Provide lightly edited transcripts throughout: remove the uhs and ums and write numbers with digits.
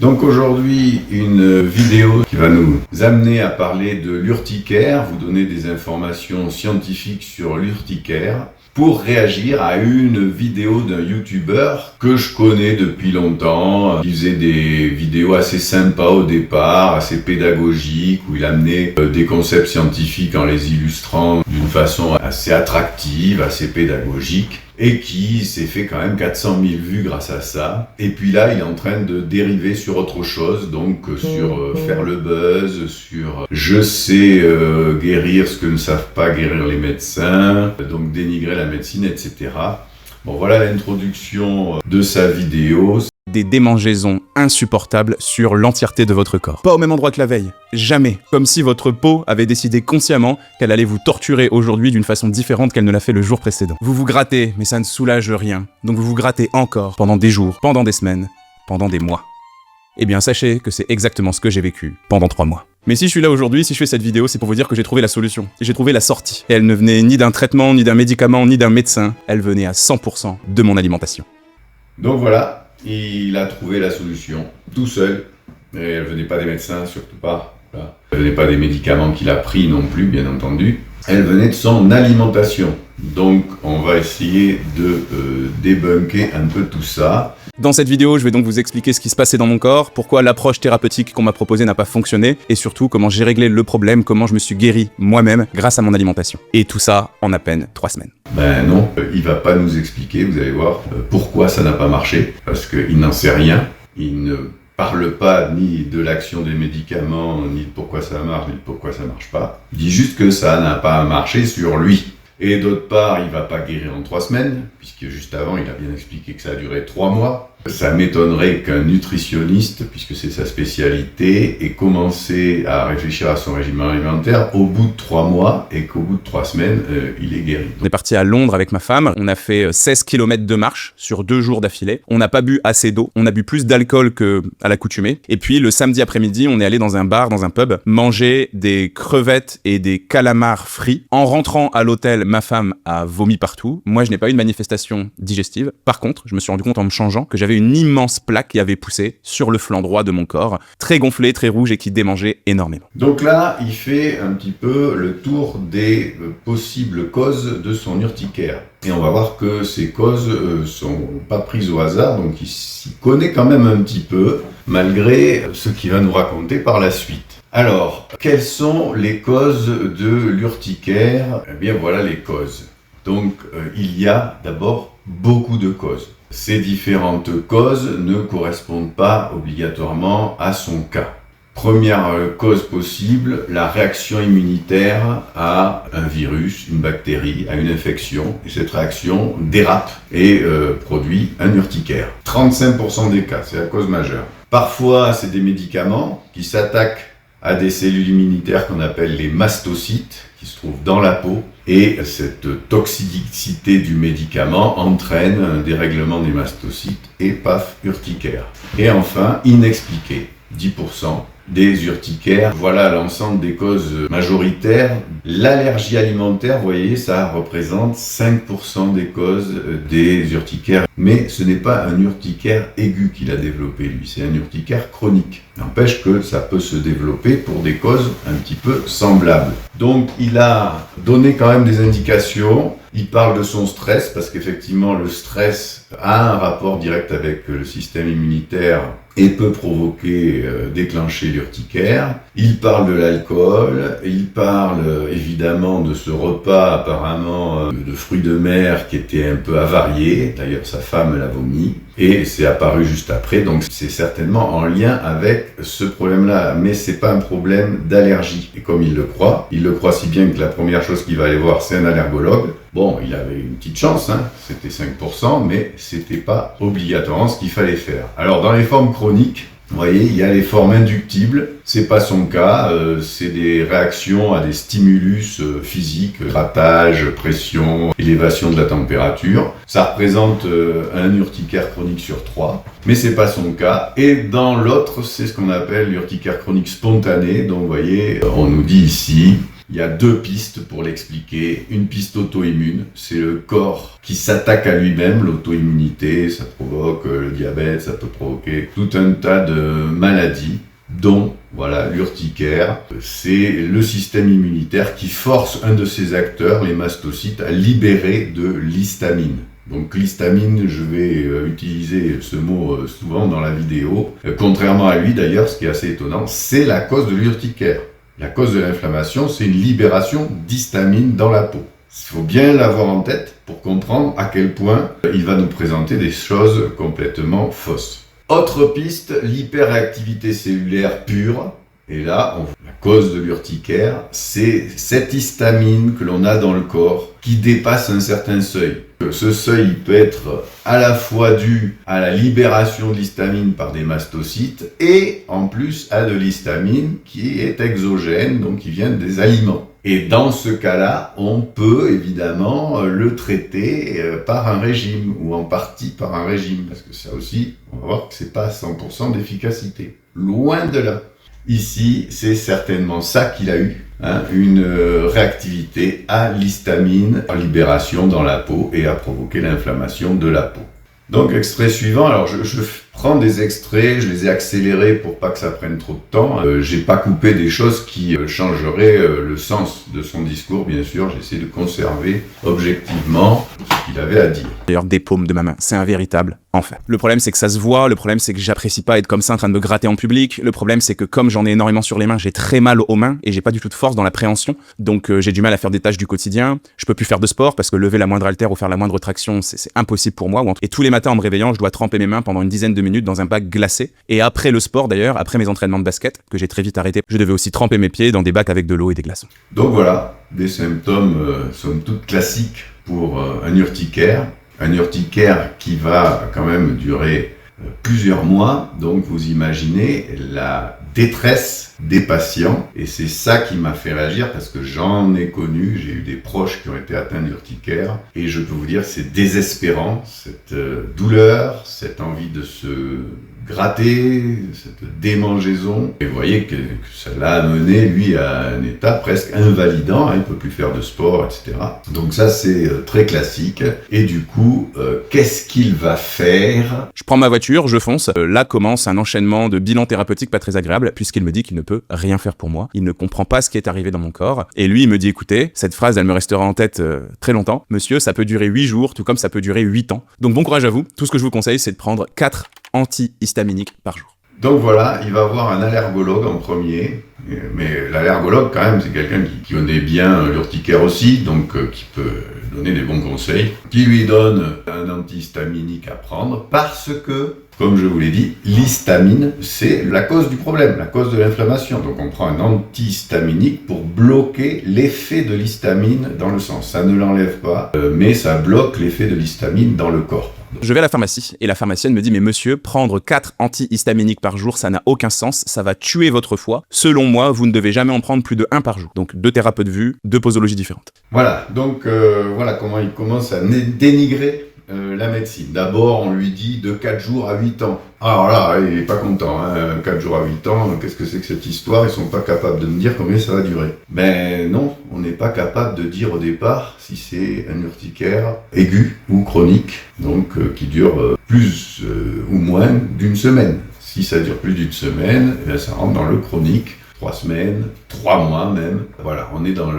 Donc aujourd'hui, une vidéo qui va nous amener à parler de l'urticaire, vous donner des informations scientifiques sur l'urticaire, pour réagir à une vidéo d'un youtubeur que je connais depuis longtemps, qui faisait des vidéos assez sympas au départ, assez pédagogiques, où il amenait des concepts scientifiques en les illustrant d'une façon assez attractive, assez pédagogique, et qui s'est fait quand même 400 000 vues grâce à ça. Et puis là, il est en train de dériver sur autre chose, donc sur faire le buzz, sur je sais guérir ce que ne savent pas guérir les médecins, donc dénigrer la médecine, etc. Bon, voilà l'introduction de sa vidéo. Des démangeaisons insupportables sur l'entièreté de votre corps. Pas au même endroit que la veille. Jamais. Comme si votre peau avait décidé consciemment qu'elle allait vous torturer aujourd'hui d'une façon différente qu'elle ne l'a fait le jour précédent. Vous vous grattez, mais ça ne soulage rien. Donc vous vous grattez encore, pendant des jours, pendant des semaines, pendant des mois. Eh bien sachez que c'est exactement ce que j'ai vécu pendant 3 mois. Mais si je suis là aujourd'hui, si je fais cette vidéo, c'est pour vous dire que j'ai trouvé la solution. Et j'ai trouvé la sortie. Et elle ne venait ni d'un traitement, ni d'un médicament, ni d'un médecin. Elle venait à 100% de mon alimentation. Donc voilà. Il a trouvé la solution, tout seul, et elle venait pas des médecins, surtout pas. Voilà. Elle venait pas des médicaments qu'il a pris non plus, bien entendu. Elle venait de son alimentation. Donc on va essayer de débunker un peu tout ça. Dans cette vidéo, je vais donc vous expliquer ce qui se passait dans mon corps, pourquoi l'approche thérapeutique qu'on m'a proposée n'a pas fonctionné, et surtout comment j'ai réglé le problème, comment je me suis guéri moi-même grâce à mon alimentation. Et tout ça en à peine 3 semaines. Ben non, il va pas nous expliquer, vous allez voir, pourquoi ça n'a pas marché, parce qu'il n'en sait rien. Il ne parle pas ni de l'action des médicaments, ni de pourquoi ça marche, ni de pourquoi ça marche pas. Il dit juste que ça n'a pas marché sur lui. Et d'autre part, il va pas guérir en 3 semaines, puisque juste avant, il a bien expliqué que ça a duré 3 mois. Ça m'étonnerait qu'un nutritionniste, puisque c'est sa spécialité, ait commencé à réfléchir à son régime alimentaire au bout de 3 mois, et qu'au bout de 3 semaines, il est guéri. On est parti à Londres avec ma femme, on a fait 16 km de marche sur 2 jours d'affilée. On n'a pas bu assez d'eau, on a bu plus d'alcool qu'à l'accoutumée. Et puis le samedi après-midi, on est allé dans un bar, dans un pub, manger des crevettes et des calamars frits. En rentrant à l'hôtel, ma femme a vomi partout. Moi, je n'ai pas eu de manifestation digestive. Par contre, je me suis rendu compte en me changeant que j'avais une immense plaque qui avait poussé sur le flanc droit de mon corps, très gonflé, très rouge et qui démangeait énormément. Donc là, il fait un petit peu le tour des possibles causes de son urticaire. Et on va voir que ces causes sont pas prises au hasard, donc il s'y connaît quand même un petit peu, malgré ce qu'il va nous raconter par la suite. Alors, quelles sont les causes de l'urticaire? Eh bien voilà les causes. Donc il y a d'abord beaucoup de causes. Ces différentes causes ne correspondent pas obligatoirement à son cas. Première cause possible, la réaction immunitaire à un virus, une bactérie, à une infection. Et cette réaction dérape et produit un urticaire. 35% des cas, c'est la cause majeure. Parfois, c'est des médicaments qui s'attaquent à des cellules immunitaires qu'on appelle les mastocytes, qui se trouvent dans la peau, et cette toxicité du médicament entraîne un dérèglement des mastocytes et paf, urticaire. Et enfin, inexpliqué, 10% des urticaires. Voilà l'ensemble des causes majoritaires. L'allergie alimentaire, vous voyez, ça représente 5% des causes des urticaires. Mais ce n'est pas un urticaire aigu qu'il a développé, lui, c'est un urticaire chronique. N'empêche que ça peut se développer pour des causes un petit peu semblables. Donc il a donné quand même des indications. Il parle de son stress, parce qu'effectivement le stress a un rapport direct avec le système immunitaire et peut provoquer, déclencher l'urticaire. Il parle de l'alcool, il parle évidemment de ce repas apparemment de fruits de mer qui était un peu avarié, d'ailleurs sa femme l'a vomi, et c'est apparu juste après, donc c'est certainement en lien avec ce problème-là, mais c'est pas un problème d'allergie, et comme il le croit si bien que la première chose qu'il va aller voir c'est un allergologue. Bon, il avait une petite chance, hein, c'était 5%, mais c'était pas obligatoirement ce qu'il fallait faire. Alors dans les formes chroniques, vous voyez, il y a les formes inductibles, c'est pas son cas, c'est des réactions à des stimulus physiques, grattage, pression, élévation de la température. Ça représente un urticaire chronique sur 3, mais c'est pas son cas. Et dans l'autre, c'est ce qu'on appelle l'urticaire chronique spontané, donc vous voyez, on nous dit ici, Il y a 2 pistes pour l'expliquer. Une piste auto-immune, c'est le corps qui s'attaque à lui-même. L'auto-immunité, ça provoque le diabète, ça peut provoquer tout un tas de maladies, dont l'urticaire. C'est le système immunitaire qui force un de ses acteurs, les mastocytes, à libérer de l'histamine. Donc l'histamine, je vais utiliser ce mot souvent dans la vidéo. Contrairement à lui d'ailleurs, ce qui est assez étonnant, c'est la cause de l'urticaire. La cause de l'inflammation, c'est une libération d'histamine dans la peau. Il faut bien l'avoir en tête pour comprendre à quel point il va nous présenter des choses complètement fausses. Autre piste, l'hyperréactivité cellulaire pure. Et là, la cause de l'urticaire, c'est cette histamine que l'on a dans le corps qui dépasse un certain seuil. Ce seuil il peut être à la fois dû à la libération de l'histamine par des mastocytes et en plus à de l'histamine qui est exogène, donc qui vient des aliments. Et dans ce cas-là, on peut évidemment le traiter par un régime ou en partie par un régime. Parce que ça aussi, on va voir que c'est pas 100% d'efficacité. Loin de là. Ici, c'est certainement ça qu'il a eu, une réactivité à l'histamine, en libération dans la peau et à provoquer l'inflammation de la peau. Donc, extrait suivant, alors je prends des extraits, je les ai accélérés pour pas que ça prenne trop de temps. J'ai pas coupé des choses qui changeraient le sens de son discours, bien sûr, j'ai essayé de conserver objectivement ce qu'il avait à dire. D'ailleurs, des paumes de ma main, c'est un véritable enfer. Le problème, c'est que ça se voit, le problème, c'est que j'apprécie pas être comme ça en train de me gratter en public, le problème, c'est que comme j'en ai énormément sur les mains, j'ai très mal aux mains et j'ai pas du tout de force dans la préhension, donc j'ai du mal à faire des tâches du quotidien, je peux plus faire de sport parce que lever la moindre haltère ou faire la moindre traction, c'est impossible pour moi, et tous les matins en me réveillant, je dois tremper mes mains pendant une dizaine de minutes dans un bac glacé, et après le sport d'ailleurs, après mes entraînements de basket, que j'ai très vite arrêté, je devais aussi tremper mes pieds dans des bacs avec de l'eau et des glaçons. Donc voilà, des symptômes somme toute classiques pour un urticaire. Un urticaire qui va quand même durer plusieurs mois, donc vous imaginez la détresse des patients, et c'est ça qui m'a fait réagir parce que j'en ai connu, j'ai eu des proches qui ont été atteints d'urticaire, et je peux vous dire c'est désespérant, cette douleur, cette envie de se gratter, cette démangeaison, et vous voyez que ça l'a amené lui à un état presque invalidant, il ne peut plus faire de sport, etc. Donc ça c'est très classique, et du coup, qu'est-ce qu'il va faire? Je prends ma voiture, je fonce, là commence un enchaînement de bilans thérapeutiques pas très agréables, puisqu'il me dit qu'il ne peut rien faire pour moi, il ne comprend pas ce qui est arrivé dans mon corps, et lui il me dit écoutez, cette phrase elle me restera en tête très longtemps, monsieur ça peut durer 8 jours, tout comme ça peut durer 8 ans, donc bon courage à vous, tout ce que je vous conseille c'est de prendre 4 antihistaminiques par jour. Donc voilà, il va voir un allergologue en premier, mais l'allergologue quand même c'est quelqu'un qui connaît bien l'urticaire aussi, donc qui peut donner des bons conseils, qui lui donne un antihistaminique à prendre parce que, comme je vous l'ai dit, l'histamine c'est la cause du problème, la cause de l'inflammation. Donc on prend un antihistaminique pour bloquer l'effet de l'histamine dans le sang. Ça ne l'enlève pas, mais ça bloque l'effet de l'histamine dans le corps. Je vais à la pharmacie et la pharmacienne me dit mais monsieur, prendre 4 antihistaminiques par jour, ça n'a aucun sens, ça va tuer votre foie. Selon moi, vous ne devez jamais en prendre plus de 1 par jour. Donc 2 thérapeutes vus, 2 posologies différentes. Voilà, donc voilà comment il commence à dénigrer la médecine. D'abord, on lui dit de 4 jours à 8 ans. Alors là, il n'est pas content, 4 jours à 8 ans, qu'est-ce que c'est que cette histoire? Ils sont pas capables de me dire combien ça va durer. Ben non, on n'est pas capable de dire au départ si c'est un urticaire aigu ou chronique, donc qui dure plus ou moins d'une semaine. Si ça dure plus d'une semaine, eh bien, ça rentre dans le chronique, 3 semaines, 3 mois même. Voilà, on est dans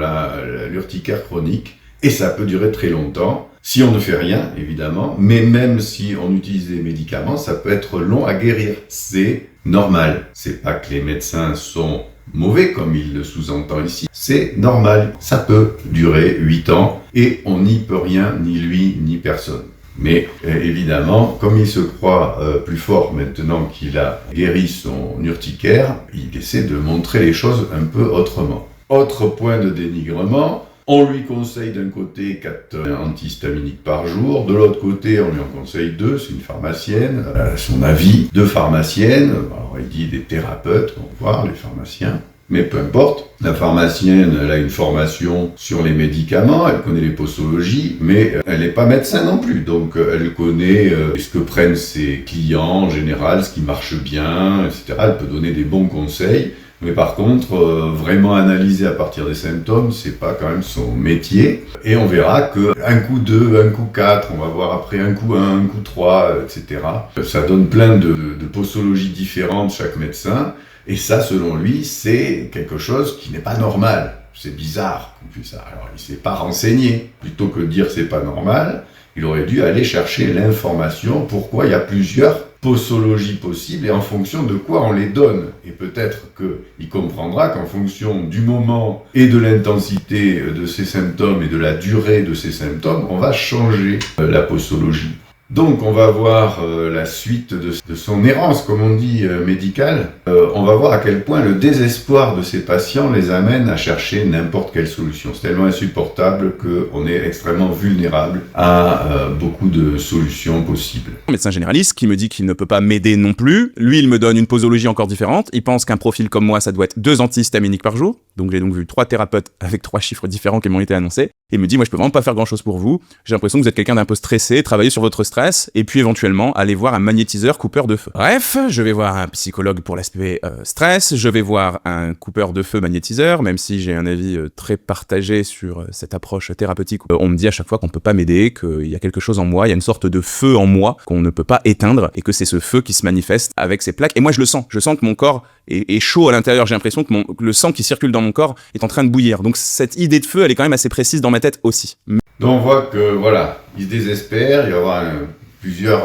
l'urticaire chronique, et ça peut durer très longtemps. Si on ne fait rien, évidemment, mais même si on utilise des médicaments, ça peut être long à guérir. C'est normal. C'est pas que les médecins sont mauvais, comme il le sous-entend ici. C'est normal. Ça peut durer 8 ans, et on n'y peut rien, ni lui, ni personne. Mais évidemment, comme il se croit plus fort maintenant qu'il a guéri son urticaire, il essaie de montrer les choses un peu autrement. Autre point de dénigrement, on lui conseille d'un côté 4 antihistaminiques par jour, de l'autre côté on lui en conseille 2, c'est une pharmacienne, son avis, 2 pharmaciennes, alors il dit des thérapeutes, on va voir les pharmaciens, mais peu importe, la pharmacienne elle a une formation sur les médicaments, elle connaît les posologies, mais elle n'est pas médecin non plus, donc elle connaît ce que prennent ses clients en général, ce qui marche bien, etc. Elle peut donner des bons conseils, Mais par contre, vraiment analyser à partir des symptômes, c'est pas quand même son métier. Et on verra que un coup 2, un coup 4, on va voir après un coup 1, un coup 3, etc. Ça donne plein de posologies différentes, chaque médecin. Et ça, selon lui, c'est quelque chose qui n'est pas normal. C'est bizarre qu'on puisse ça. Alors, il s'est pas renseigné. Plutôt que de dire c'est pas normal, il aurait dû aller chercher l'information pourquoi il y a plusieurs posologies possibles et en fonction de quoi on les donne. Et peut-être qu'il comprendra qu'en fonction du moment et de l'intensité de ces symptômes et de la durée de ces symptômes, on va changer la posologie. Donc on va voir la suite de son errance, comme on dit, médicale. On va voir à quel point le désespoir de ces patients les amène à chercher n'importe quelle solution. C'est tellement insupportable qu'on est extrêmement vulnérable à beaucoup de solutions possibles. Un médecin généraliste qui me dit qu'il ne peut pas m'aider non plus. Lui, il me donne une posologie encore différente. Il pense qu'un profil comme moi, ça doit être 2 antihistaminiques par jour. Donc j'ai donc vu 3 thérapeutes avec 3 chiffres différents qui m'ont été annoncés. Et il me dit, moi je peux vraiment pas faire grand chose pour vous. J'ai l'impression que vous êtes quelqu'un d'un peu stressé, travaillez sur votre stress, et puis éventuellement aller voir un magnétiseur coupeur de feu. Bref, je vais voir un psychologue pour l'aspect stress, je vais voir un coupeur de feu magnétiseur, même si j'ai un avis très partagé sur cette approche thérapeutique. On me dit à chaque fois qu'on peut pas m'aider, qu'il y a quelque chose en moi, il y a une sorte de feu en moi qu'on ne peut pas éteindre, et que c'est ce feu qui se manifeste avec ces plaques. Et moi je le sens que mon corps est chaud à l'intérieur, j'ai l'impression que le sang qui circule dans mon corps est en train de bouillir. Donc cette idée de feu, elle est quand même assez précise dans ma tête aussi. Donc on voit que voilà, il se désespère, il va y avoir plusieurs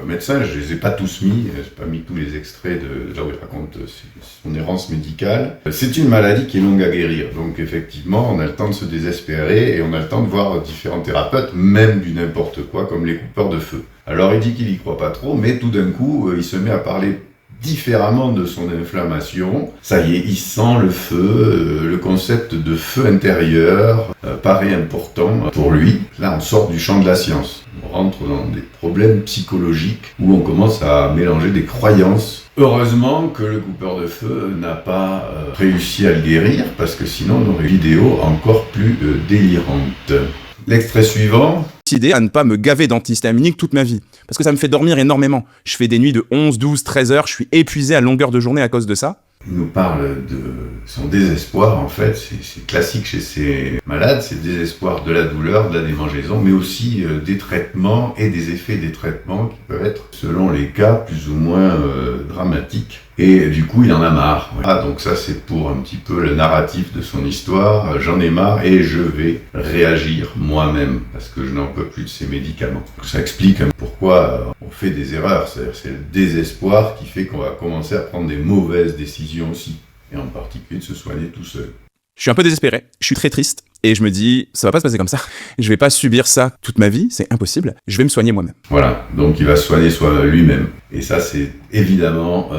médecins, je les ai pas tous mis, j'ai pas mis tous les extraits de là où il raconte son errance médicale. C'est une maladie qui est longue à guérir, donc effectivement on a le temps de se désespérer et on a le temps de voir différents thérapeutes, même du n'importe quoi, comme les coupeurs de feu. Alors il dit qu'il y croit pas trop, mais tout d'un coup il se met à parler différemment de son inflammation. Ça y est, il sent le feu, le concept de feu intérieur paraît important pour lui. Là, on sort du champ de la science. On rentre dans des problèmes psychologiques où on commence à mélanger des croyances. Heureusement que le coupeur de feu n'a pas réussi à le guérir, parce que sinon on aurait une vidéo encore plus délirante. L'extrait suivant. Décidé à ne pas me gaver d'antihistaminique toute ma vie. Parce que ça me fait dormir énormément. Je fais des nuits de 11, 12, 13 heures, je suis épuisé à longueur de journée à cause de ça. Il nous parle de son désespoir, en fait, c'est classique chez ces malades, c'est le désespoir de la douleur, de la démangeaison, mais aussi des traitements et des effets des traitements qui peuvent être, selon les cas, plus ou moins dramatiques. Et du coup, il en a marre. Voilà. Donc ça, c'est pour un petit peu le narratif de son histoire. J'en ai marre et je vais réagir moi-même parce que je n'en peux plus de ces médicaments. Ça explique pourquoi on fait des erreurs. C'est-à-dire c'est le désespoir qui fait qu'on va commencer à prendre des mauvaises décisions aussi. Et en particulier de se soigner tout seul. Je suis un peu désespéré, je suis très triste, et je me dis, ça va pas se passer comme ça, je vais pas subir ça toute ma vie, c'est impossible, je vais me soigner moi-même. Voilà, donc il va se soigner lui-même. Et ça, c'est évidemment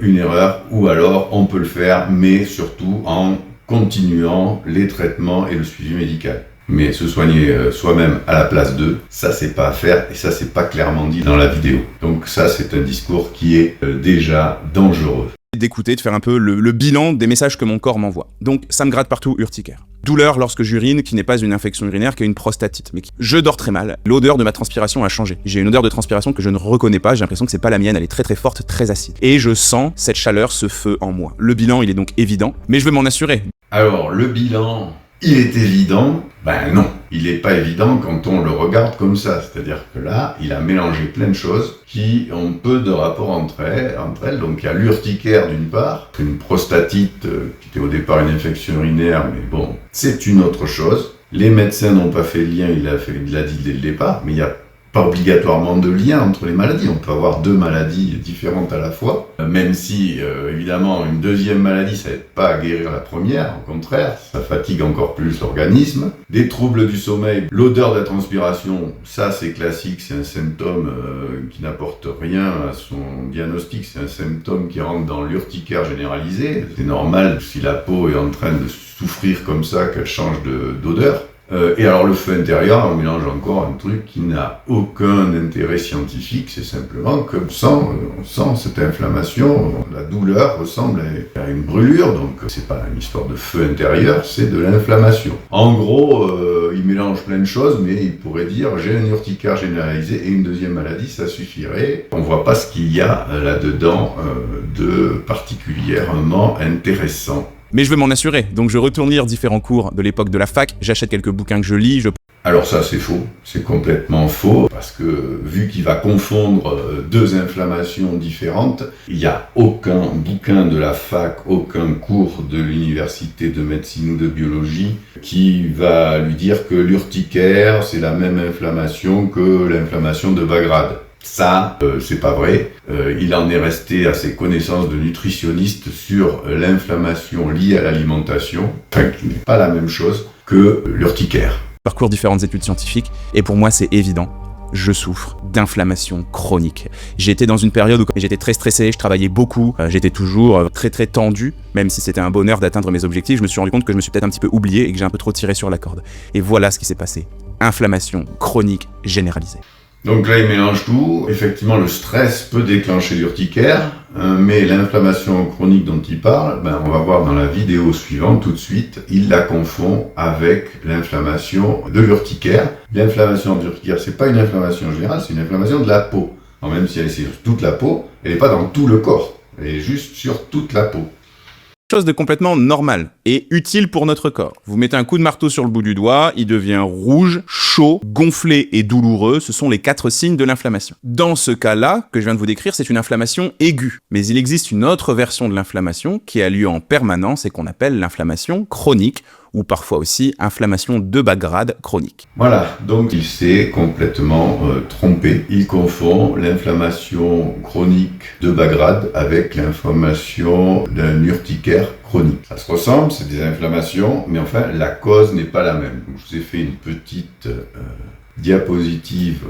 une erreur, ou alors on peut le faire, mais surtout en continuant les traitements et le suivi médical. Mais se soigner soi-même à la place d'eux, ça c'est pas à faire, et ça c'est pas clairement dit dans la vidéo. Donc ça, c'est un discours qui est déjà dangereux. D'écouter, de faire un peu le bilan des messages que mon corps m'envoie. Donc ça me gratte partout, urticaire. Douleur lorsque j'urine, qui n'est pas une infection urinaire, qui est une prostatite. Mais je dors très mal. L'odeur de ma transpiration a changé. J'ai une odeur de transpiration que je ne reconnais pas, j'ai l'impression que c'est pas la mienne, elle est très très forte, très acide. Et je sens cette chaleur, ce feu en moi. Le bilan, il est donc évident, mais je veux m'en assurer. Alors, le bilan, il est évident? Ben non, il n'est pas évident quand on le regarde comme ça. C'est-à-dire que là, il a mélangé plein de choses qui ont peu de rapport entre elles. Donc il y a l'urticaire d'une part, une prostatite qui était au départ une infection urinaire, mais bon, c'est une autre chose. Les médecins n'ont pas fait le lien, il l'a dit dès le départ, mais il y a pas obligatoirement de lien entre les maladies. On peut avoir 2 maladies différentes à la fois, même si, évidemment, une deuxième maladie, ça n'aide pas à guérir la première, au contraire, ça fatigue encore plus l'organisme. Des troubles du sommeil, l'odeur de la transpiration, ça c'est classique, c'est un symptôme qui n'apporte rien à son diagnostic, c'est un symptôme qui rentre dans l'urticaire généralisé. C'est normal, si la peau est en train de souffrir comme ça, qu'elle change d'odeur. Et alors le feu intérieur, on mélange encore un truc qui n'a aucun intérêt scientifique, c'est simplement que on sent cette inflammation, la douleur ressemble à une brûlure, donc c'est pas une histoire de feu intérieur, c'est de l'inflammation. En gros, il mélange plein de choses, mais il pourrait dire j'ai une urticaire généralisée et une deuxième maladie, ça suffirait. On voit pas ce qu'il y a là-dedans de particulièrement intéressant. Mais je veux m'en assurer, donc je retourne lire différents cours de l'époque de la fac, j'achète quelques bouquins que je lis, Alors ça c'est faux, c'est complètement faux, parce que vu qu'il va confondre deux inflammations différentes, il n'y a aucun bouquin de la fac, aucun cours de l'université de médecine ou de biologie qui va lui dire que l'urticaire c'est la même inflammation que l'inflammation de bas grade. Ça, c'est pas vrai. Il en est resté à ses connaissances de nutritionniste sur l'inflammation liée à l'alimentation, qui n'est pas la même chose que l'urticaire. Parcours différentes études scientifiques, et pour moi c'est évident, je souffre d'inflammation chronique. J'étais dans une période où j'étais très stressé, je travaillais beaucoup, j'étais toujours très tendu, même si c'était un bonheur d'atteindre mes objectifs, je me suis rendu compte que je me suis peut-être un petit peu oublié et que j'ai un peu trop tiré sur la corde. Et voilà ce qui s'est passé. Inflammation chronique généralisée. Donc là, il mélange tout. Effectivement, le stress peut déclencher l'urticaire, mais l'inflammation chronique dont il parle, on va voir dans la vidéo suivante tout de suite, il la confond avec l'inflammation de l'urticaire. L'inflammation de l'urticaire, c'est pas une inflammation générale, c'est une inflammation de la peau. Alors même si elle est sur toute la peau, elle n'est pas dans tout le corps, elle est juste sur toute la peau. Chose de complètement normal et utile pour notre corps. Vous mettez un coup de marteau sur le bout du doigt, il devient rouge, chaud, gonflé et douloureux, ce sont les 4 signes de l'inflammation. Dans ce cas-là, que je viens de vous décrire, c'est une inflammation aiguë. Mais il existe une autre version de l'inflammation qui a lieu en permanence et qu'on appelle l'inflammation chronique, ou parfois aussi inflammation de bas grade chronique. Voilà, donc il s'est complètement trompé. Il confond l'inflammation chronique de bas grade avec l'inflammation d'un urticaire chronique. Ça se ressemble, c'est des inflammations, mais enfin la cause n'est pas la même. Donc, je vous ai fait une petite diapositive.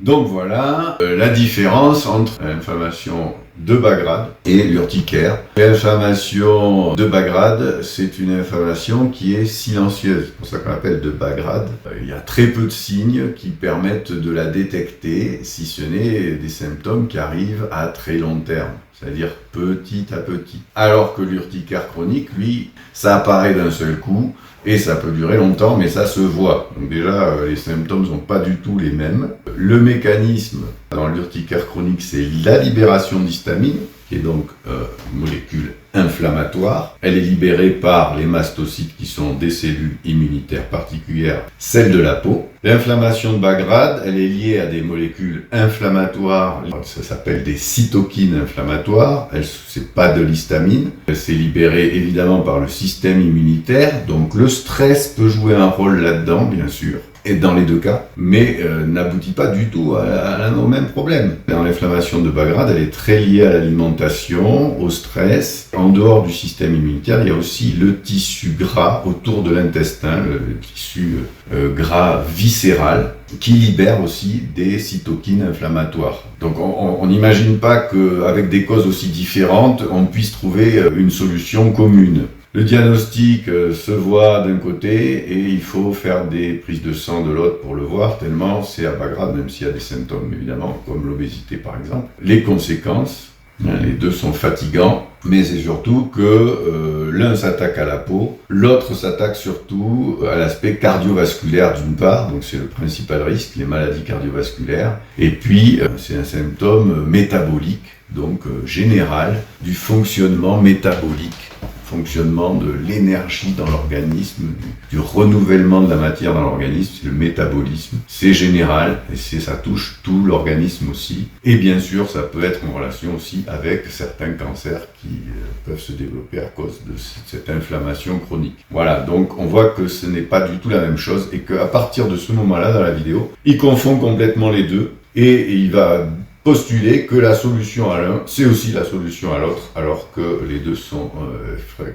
Donc voilà la différence entre l'inflammation de bas grade et l'urticaire. L'inflammation de bas grade, c'est une inflammation qui est silencieuse. C'est pour ça qu'on l'appelle de bas grade. Il y a très peu de signes qui permettent de la détecter, si ce n'est des symptômes qui arrivent à très long terme, c'est-à-dire petit à petit. Alors que l'urticaire chronique, lui, ça apparaît d'un seul coup, et ça peut durer longtemps, mais ça se voit. Donc déjà, les symptômes ne sont pas du tout les mêmes. Le mécanisme dans l'urticaire chronique, c'est la libération d'histamine, qui est donc une molécule inflammatoire. Elle est libérée par les mastocytes qui sont des cellules immunitaires particulières, celles de la peau. L'inflammation de bas grade, elle est liée à des molécules inflammatoires, ça s'appelle des cytokines inflammatoires, c'est pas de l'histamine. Elle s'est libérée évidemment par le système immunitaire, donc le stress peut jouer un rôle là-dedans, bien sûr. Et dans les deux cas, mais n'aboutit pas du tout au même problème. Dans l'inflammation de bas grade, elle est très liée à l'alimentation, au stress. En dehors du système immunitaire, il y a aussi le tissu gras autour de l'intestin, le tissu gras viscéral, qui libère aussi des cytokines inflammatoires. Donc on n'imagine pas qu'avec des causes aussi différentes, on puisse trouver une solution commune. Le diagnostic se voit d'un côté et il faut faire des prises de sang de l'autre pour le voir, tellement c'est à bas grade, même s'il y a des symptômes évidemment, comme l'obésité par exemple. Les conséquences, les deux sont fatigants, mais c'est surtout que l'un s'attaque à la peau, l'autre s'attaque surtout à l'aspect cardiovasculaire d'une part, donc c'est le principal risque, les maladies cardiovasculaires, et puis c'est un symptôme métabolique, donc général, du fonctionnement métabolique. Fonctionnement de l'énergie dans l'organisme, du renouvellement de la matière dans l'organisme, c'est le métabolisme, c'est général et ça touche tout l'organisme aussi. Et bien sûr, ça peut être en relation aussi avec certains cancers qui peuvent se développer à cause de cette inflammation chronique. Voilà, donc on voit que ce n'est pas du tout la même chose et qu'à partir de ce moment-là dans la vidéo, il confond complètement les deux et il va postuler que la solution à l'un, c'est aussi la solution à l'autre, alors que les deux sont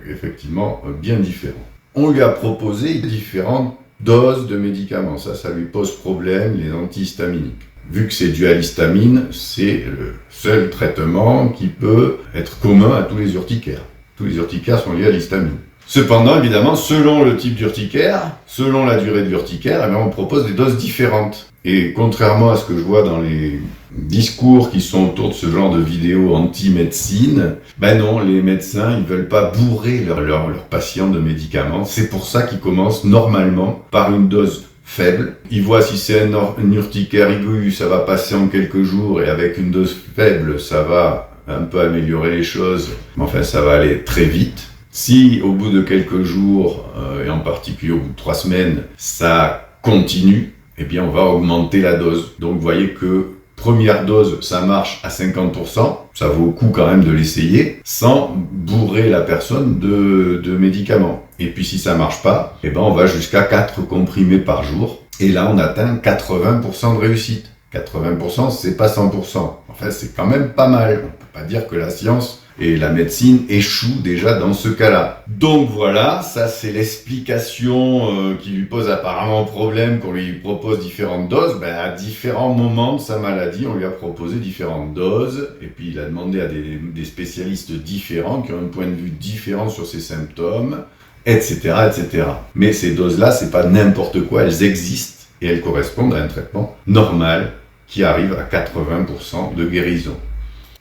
effectivement bien différents. On lui a proposé différentes doses de médicaments, ça lui pose problème, les antihistaminiques. Vu que c'est dû à l'histamine, c'est le seul traitement qui peut être commun à tous les urticaires. Tous les urticaires sont liés à l'histamine. Cependant, évidemment, selon le type d'urticaire, selon la durée de l'urticaire, on propose des doses différentes. Et contrairement à ce que je vois dans les discours qui sont autour de ce genre de vidéos anti-médecine, ben non, les médecins, ils veulent pas bourrer leurs patients de médicaments. C'est pour ça qu'ils commencent normalement par une dose faible. Ils voient si c'est un urticaire aigu, ça va passer en quelques jours, et avec une dose faible, ça va un peu améliorer les choses. Mais enfin, ça va aller très vite. Si au bout de quelques jours, et en particulier au bout de 3 semaines, ça continue, eh bien on va augmenter la dose. Donc vous voyez que première dose, ça marche à 50%, ça vaut le coup quand même de l'essayer, sans bourrer la personne de médicaments. Et puis si ça marche pas, eh ben on va jusqu'à 4 comprimés par jour, et là on atteint 80% de réussite. 80%, c'est pas 100%. Enfin, c'est quand même pas mal. On peut pas dire que la science et la médecine échouent déjà dans ce cas-là. Donc voilà, ça c'est l'explication qui lui pose apparemment problème, qu'on lui propose différentes doses. Ben, à différents moments de sa maladie, on lui a proposé différentes doses, et puis il a demandé à des spécialistes différents, qui ont un point de vue différent sur ses symptômes, etc., etc. Mais ces doses-là, c'est pas n'importe quoi, elles existent, et elles correspondent à un traitement normal, qui arrive à 80% de guérison.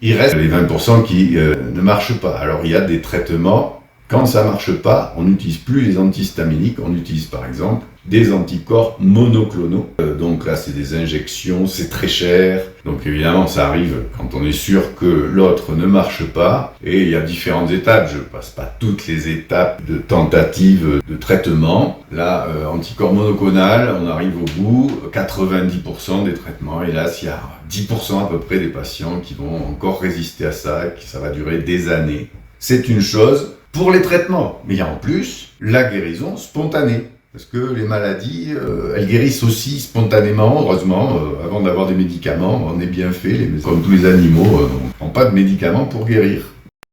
Il reste les 20% qui ne marchent pas. Alors il y a des traitements, quand ça ne marche pas, on n'utilise plus les antihistaminiques, on utilise par exemple des anticorps monoclonaux. Donc là c'est des injections, c'est très cher. Donc évidemment ça arrive quand on est sûr que l'autre ne marche pas. Et il y a différentes étapes, je ne passe pas toutes les étapes de tentative de traitement. Là, anticorps monoclonal, on arrive au bout, 90% des traitements. Hélas, il y a 10% à peu près des patients qui vont encore résister à ça et que ça va durer des années. C'est une chose pour les traitements, mais il y a en plus la guérison spontanée. Parce que les maladies, elles guérissent aussi spontanément, heureusement, avant d'avoir des médicaments. On est bien fait, comme tous les animaux, on ne prend pas de médicaments pour guérir.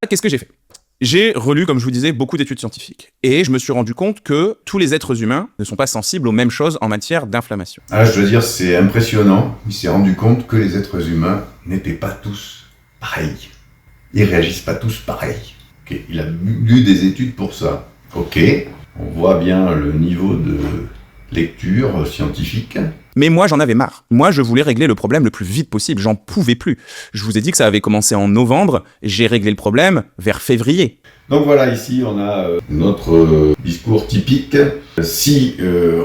Qu'est-ce que j'ai fait ? J'ai relu, comme je vous disais, beaucoup d'études scientifiques. Et je me suis rendu compte que tous les êtres humains ne sont pas sensibles aux mêmes choses en matière d'inflammation. Ah, je dois dire, c'est impressionnant. Il s'est rendu compte que les êtres humains n'étaient pas tous pareils. Ils réagissent pas tous pareil. Okay. Il a lu des études pour ça. Ok, on voit bien le niveau de lecture scientifique. Mais moi, j'en avais marre. Moi, je voulais régler le problème le plus vite possible. J'en pouvais plus. Je vous ai dit que ça avait commencé en novembre. J'ai réglé le problème vers février. Donc voilà, ici, on a notre discours typique. Si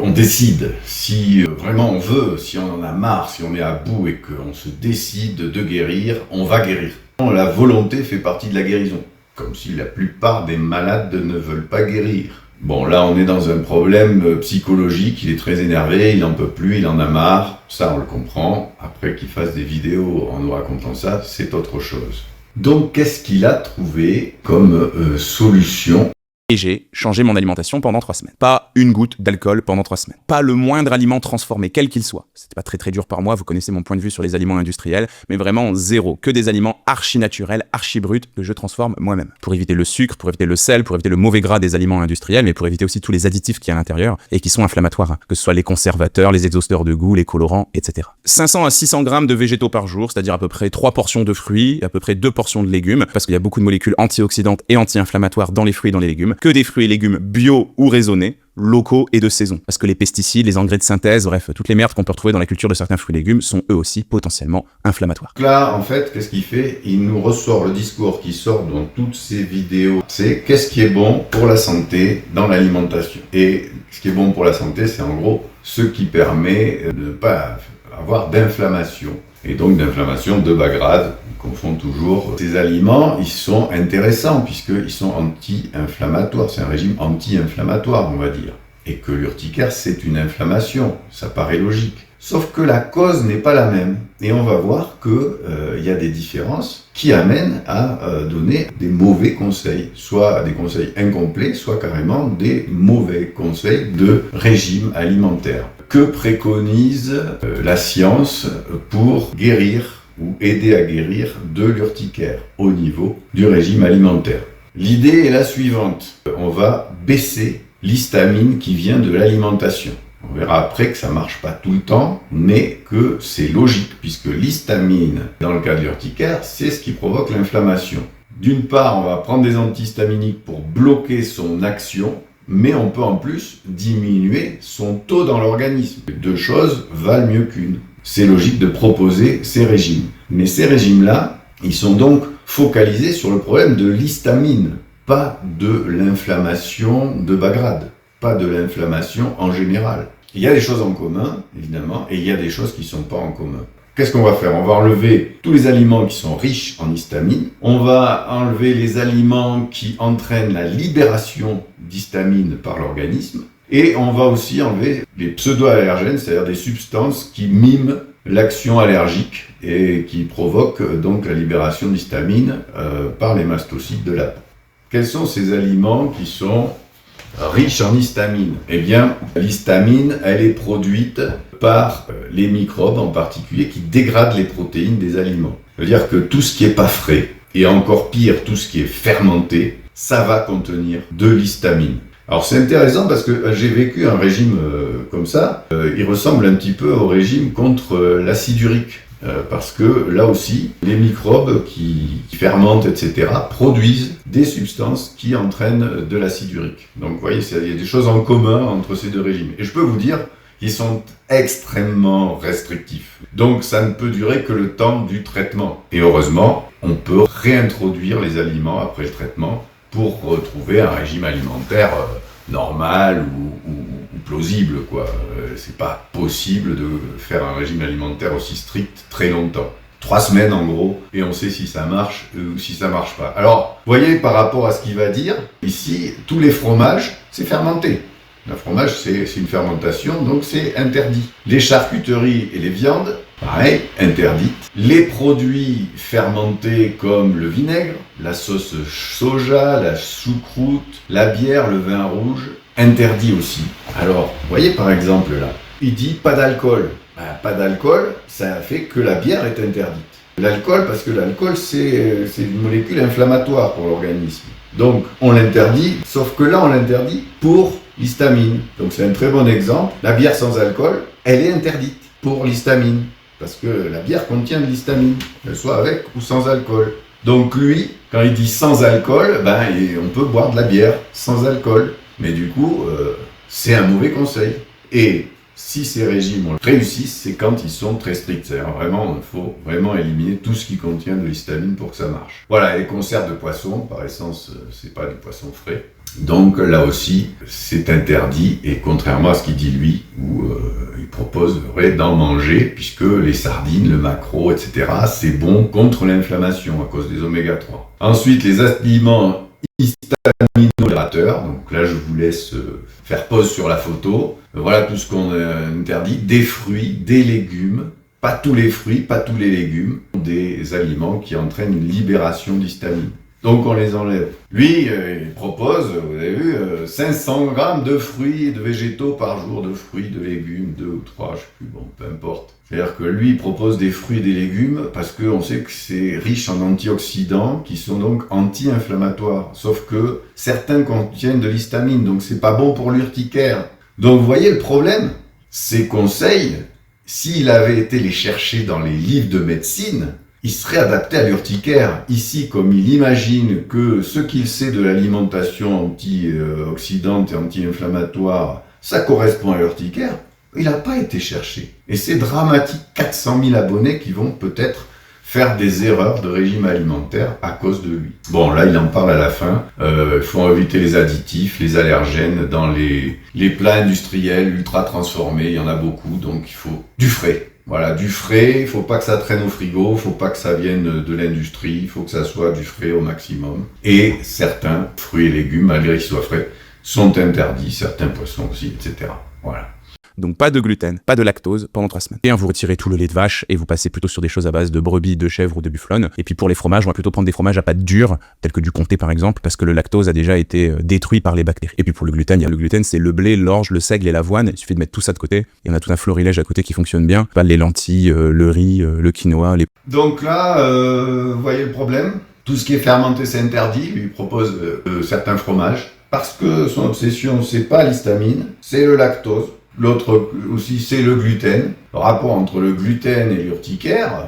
on décide, si vraiment on veut, si on en a marre, si on est à bout et qu'on se décide de guérir, on va guérir. La volonté fait partie de la guérison. Comme si la plupart des malades ne veulent pas guérir. Bon, là, on est dans un problème psychologique, il est très énervé, il n'en peut plus, il en a marre, ça on le comprend. Après qu'il fasse des vidéos en nous racontant ça, c'est autre chose. Donc, qu'est-ce qu'il a trouvé comme solution ? Et j'ai changé mon alimentation pendant 3 semaines. Pas une goutte d'alcool pendant 3 semaines. Pas le moindre aliment transformé, quel qu'il soit. C'était pas très dur par moi, vous connaissez mon point de vue sur les aliments industriels, mais vraiment zéro. Que des aliments archi-naturels, archi-bruts, que je transforme moi-même. Pour éviter le sucre, pour éviter le sel, pour éviter le mauvais gras des aliments industriels, mais pour éviter aussi tous les additifs qu'il y a à l'intérieur et qui sont inflammatoires. Que ce soit les conservateurs, les exhausteurs de goût, les colorants, etc. 500 à 600 grammes de végétaux par jour, c'est-à-dire à peu près 3 portions de fruits, à peu près 2 portions de légumes, parce qu'il y a beaucoup de molécules antioxydantes et anti-inflammatoires dans les fruits et dans les légumes. Que des fruits et légumes bio ou raisonnés, locaux et de saison. Parce que les pesticides, les engrais de synthèse, bref, toutes les merdes qu'on peut retrouver dans la culture de certains fruits et légumes sont eux aussi potentiellement inflammatoires. Là, en fait, qu'est-ce qu'il fait ? Il nous ressort le discours qui sort dans toutes ces vidéos. C'est qu'est-ce qui est bon pour la santé dans l'alimentation. Et ce qui est bon pour la santé, c'est en gros ce qui permet de ne pas avoir d'inflammation. Et donc d'inflammation de bas grade. On confond toujours. Ces aliments, ils sont intéressants puisqu'ils sont anti-inflammatoires. C'est un régime anti-inflammatoire, on va dire. Et que l'urticaire, c'est une inflammation. Ça paraît logique. Sauf que la cause n'est pas la même. Et on va voir qu'il y a des différences qui amènent à donner des mauvais conseils. Soit des conseils incomplets, soit carrément des mauvais conseils de régime alimentaire. Que préconise la science pour guérir ou aider à guérir de l'urticaire au niveau du régime alimentaire? L'idée est la suivante. On va baisser l'histamine qui vient de l'alimentation. On verra après que ça ne marche pas tout le temps, mais que c'est logique, puisque l'histamine, dans le cas de l'urticaire, c'est ce qui provoque l'inflammation. D'une part, on va prendre des antihistaminiques pour bloquer son action, mais on peut en plus diminuer son taux dans l'organisme. Deux choses valent mieux qu'une. C'est logique de proposer ces régimes. Mais ces régimes-là, ils sont donc focalisés sur le problème de l'histamine, pas de l'inflammation de bas grade, pas de l'inflammation en général. Il y a des choses en commun, évidemment, et il y a des choses qui ne sont pas en commun. Qu'est-ce qu'on va faire? On va enlever tous les aliments qui sont riches en histamine. On va enlever les aliments qui entraînent la libération d'histamine par l'organisme. Et on va aussi enlever les pseudo-allergènes, c'est-à-dire des substances qui miment l'action allergique et qui provoquent donc la libération d'histamine par les mastocytes de la peau. Quels sont ces aliments qui sont riches en histamine? Eh bien, l'histamine, elle est produite par les microbes en particulier qui dégradent les protéines des aliments. C'est-à-dire que tout ce qui n'est pas frais, et encore pire, tout ce qui est fermenté, ça va contenir de l'histamine. Alors c'est intéressant parce que j'ai vécu un régime comme ça, il ressemble un petit peu au régime contre l'acide urique. Parce que là aussi, les microbes qui fermentent, etc., produisent des substances qui entraînent de l'acide urique. Donc vous voyez, il y a des choses en commun entre ces deux régimes. Et je peux vous dire qu'ils sont extrêmement restrictifs. Donc ça ne peut durer que le temps du traitement. Et heureusement, on peut réintroduire les aliments après le traitement pour retrouver un régime alimentaire normal ou plausible, quoi. C'est pas possible de faire un régime alimentaire aussi strict très longtemps. 3 semaines en gros, et on sait si ça marche ou si ça marche pas. Alors, vous voyez, par rapport à ce qu'il va dire, ici, tous les fromages, c'est fermenté. Le fromage, c'est une fermentation, donc c'est interdit. Les charcuteries et les viandes, pareil, interdites. Les produits fermentés comme le vinaigre, la sauce soja, la choucroute, la bière, le vin rouge, interdit aussi. Alors, vous voyez par exemple là, il dit pas d'alcool. Pas d'alcool, ça fait que la bière est interdite. L'alcool, parce que l'alcool, c'est une molécule inflammatoire pour l'organisme. Donc, on l'interdit, sauf que là, on l'interdit pour l'histamine. Donc, c'est un très bon exemple. La bière sans alcool, elle est interdite pour l'histamine. Parce que la bière contient de l'histamine, qu'elle soit avec ou sans alcool. Donc, lui, quand il dit sans alcool, on peut boire de la bière sans alcool. Mais du coup, c'est un mauvais conseil. Et si ces régimes réussissent, c'est quand ils sont très stricts. C'est-à-dire vraiment, il faut vraiment éliminer tout ce qui contient de l'histamine pour que ça marche. Voilà, les conserves de poisson, par essence, c'est pas du poisson frais. Donc là aussi, c'est interdit, et contrairement à ce qu'il dit lui, où il proposerait d'en manger, puisque les sardines, le maquereau, etc., c'est bon contre l'inflammation à cause des oméga 3. Ensuite, les aliments histaminodérateurs, donc là je vous laisse faire pause sur la photo. Voilà tout ce qu'on interdit, des fruits, des légumes, pas tous les fruits, pas tous les légumes, des aliments qui entraînent une libération d'histamine. Donc on les enlève. Lui, il propose, vous avez vu, 500 grammes de fruits et de végétaux par jour, de fruits, de légumes, 2 ou 3, je sais plus, bon, peu importe. C'est-à-dire que lui, il propose des fruits et des légumes parce qu'on sait que c'est riche en antioxydants qui sont donc anti-inflammatoires. Sauf que certains contiennent de l'histamine, donc c'est pas bon pour l'urticaire. Donc vous voyez le problème, ces conseils, s'il avait été les chercher dans les livres de médecine, il serait adapté à l'urticaire. Ici, comme il imagine que ce qu'il sait de l'alimentation antioxydante et anti-inflammatoire, ça correspond à l'urticaire, il n'a pas été cherché. Et c'est dramatique, 400 000 abonnés qui vont peut-être faire des erreurs de régime alimentaire à cause de lui. Bon, là, il en parle à la fin. Il faut éviter les additifs, les allergènes dans les plats industriels ultra transformés. Il y en a beaucoup, donc il faut du frais. Voilà, du frais, il faut pas que ça traîne au frigo, il faut pas que ça vienne de l'industrie, il faut que ça soit du frais au maximum. Et certains fruits et légumes, malgré qu'ils soient frais, sont interdits, certains poissons aussi, etc. Voilà. Donc pas de gluten, pas de lactose pendant 3 semaines. Et vous retirez tout le lait de vache et vous passez plutôt sur des choses à base de brebis, de chèvre ou de bufflonne. Et puis pour les fromages, on va plutôt prendre des fromages à pâte dure, tels que du comté par exemple, parce que le lactose a déjà été détruit par les bactéries. Et puis pour le gluten, c'est le blé, l'orge, le seigle et l'avoine. Il suffit de mettre tout ça de côté. Et on a tout un florilège à côté qui fonctionne bien. Pas les lentilles, le riz, le quinoa. Donc là, vous voyez le problème. Tout ce qui est fermenté, c'est interdit. Lui propose certains fromages. Parce que son obsession, c'est pas l'histamine, c'est le lactose. L'autre aussi, c'est le gluten. Le rapport entre le gluten et l'urticaire,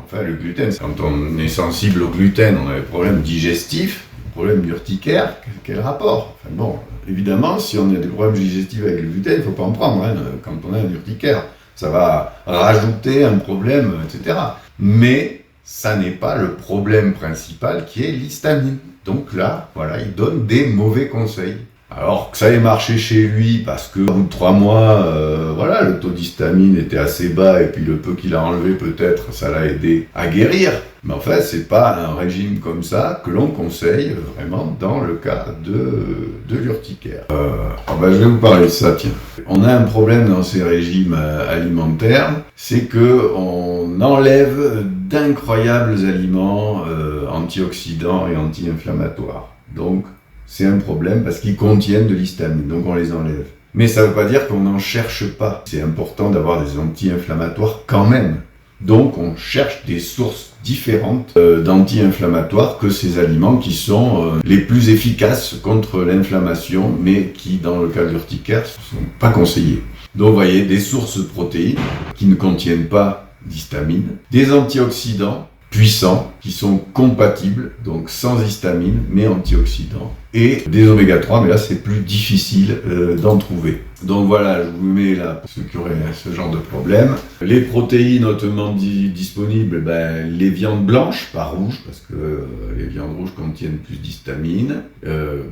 Enfin, le gluten, quand on est sensible au gluten, on a des problèmes digestifs, des problèmes urticaires, quel rapport? Enfin bon, évidemment, si on a des problèmes digestifs avec le gluten, il ne faut pas en prendre quand on a un urticaire. Ça va rajouter un problème, etc. Mais ça n'est pas le problème principal qui est l'histamine. Donc là, voilà, il donne des mauvais conseils. Alors que ça ait marché chez lui parce qu'au bout de 3 mois, voilà, le taux d'histamine était assez bas et puis le peu qu'il a enlevé peut-être, ça l'a aidé à guérir. Mais en fait, c'est pas un régime comme ça que l'on conseille vraiment dans le cas de l'urticaire. Je vais vous parler de ça, tiens. On a un problème dans ces régimes alimentaires, c'est que on enlève d'incroyables aliments antioxydants et anti-inflammatoires. Donc, c'est un problème parce qu'ils contiennent de l'histamine, donc on les enlève. Mais ça ne veut pas dire qu'on n'en cherche pas. C'est important d'avoir des anti-inflammatoires quand même. Donc on cherche des sources différentes d'anti-inflammatoires que ces aliments qui sont les plus efficaces contre l'inflammation, mais qui, dans le cas de l'urticaire, ne sont pas conseillés. Donc vous voyez, des sources protéines qui ne contiennent pas d'histamine, des antioxydants puissants, qui sont compatibles, donc sans histamine, mais antioxydants, et des oméga 3, mais là c'est plus difficile d'en trouver. Donc voilà, je vous mets là, pour ceux qui auraient ce genre de problème. Les protéines hautement disponibles, les viandes blanches, pas rouges, parce que les viandes rouges contiennent plus d'histamine,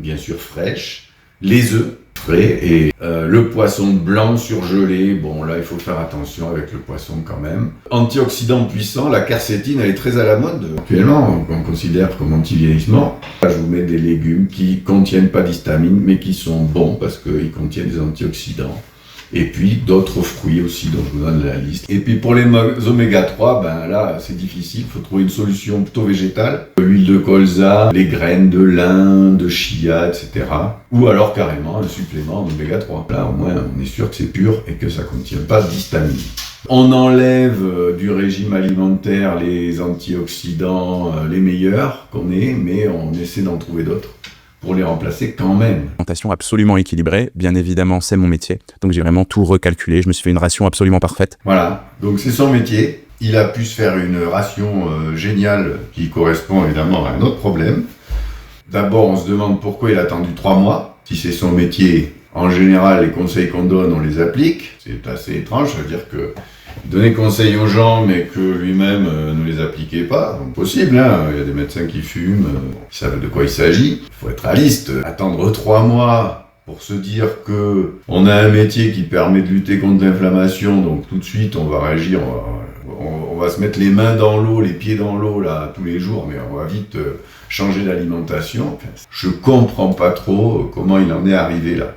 bien sûr fraîches, les œufs frais et le poisson blanc surgelé, bon là il faut faire attention avec le poisson quand même. Antioxydants puissants, la quercétine elle est très à la mode actuellement, on considère comme anti-vieillissement. Là, je vous mets des légumes qui contiennent pas d'histamine mais qui sont bons parce qu'ils contiennent des antioxydants. Et puis d'autres fruits aussi dont je vous donne la liste. Et puis pour les oméga 3, là c'est difficile, il faut trouver une solution plutôt végétale. L'huile de colza, les graines de lin, de chia, etc. Ou alors carrément un supplément d'oméga 3. Là au moins on est sûr que c'est pur et que ça ne contient pas d'histamine. On enlève du régime alimentaire les antioxydants les meilleurs qu'on ait, mais on essaie d'en trouver d'autres pour les remplacer quand même. Alimentation absolument équilibrée, bien évidemment c'est mon métier, donc j'ai vraiment tout recalculé, je me suis fait une ration absolument parfaite. Voilà, donc c'est son métier, il a pu se faire une ration géniale qui correspond évidemment à un autre problème. D'abord on se demande pourquoi il a attendu 3 mois, si c'est son métier, en général les conseils qu'on donne on les applique, c'est assez étrange, ça veut dire que il donnait conseil aux gens, mais que lui-même ne les appliquait pas. Donc possible, il y a des médecins qui fument, qui savent de quoi il s'agit. Il faut être réaliste. Attendre 3 mois pour se dire que on a un métier qui permet de lutter contre l'inflammation, donc tout de suite on va réagir, on va se mettre les mains dans l'eau, les pieds dans l'eau là tous les jours, mais on va vite changer d'alimentation. Je comprends pas trop comment il en est arrivé là.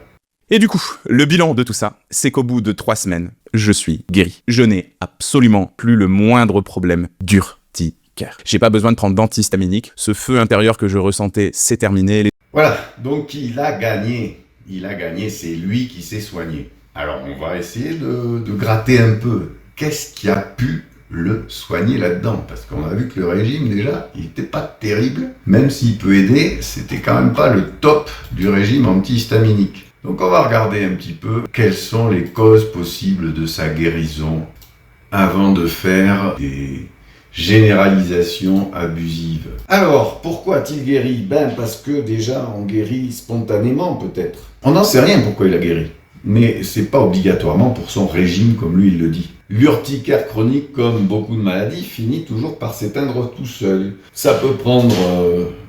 Et du coup, le bilan de tout ça, c'est qu'au bout de 3 semaines, je suis guéri. Je n'ai absolument plus le moindre problème d'urticaire. J'ai pas besoin de prendre d'antihistaminique. Ce feu intérieur que je ressentais, c'est terminé. Voilà, donc il a gagné. Il a gagné, c'est lui qui s'est soigné. Alors on va essayer de gratter un peu. Qu'est-ce qui a pu le soigner là-dedans? Parce qu'on a vu que le régime déjà, il n'était pas terrible. Même s'il peut aider, c'était quand même pas le top du régime antihistaminique. Donc on va regarder un petit peu quelles sont les causes possibles de sa guérison avant de faire des généralisations abusives. Alors, pourquoi a-t-il guéri? Parce que déjà on guérit spontanément peut-être. On n'en sait rien pourquoi il a guéri. Mais c'est pas obligatoirement pour son régime comme lui il le dit. L'urticaire chronique, comme beaucoup de maladies, finit toujours par s'éteindre tout seul. Ça peut prendre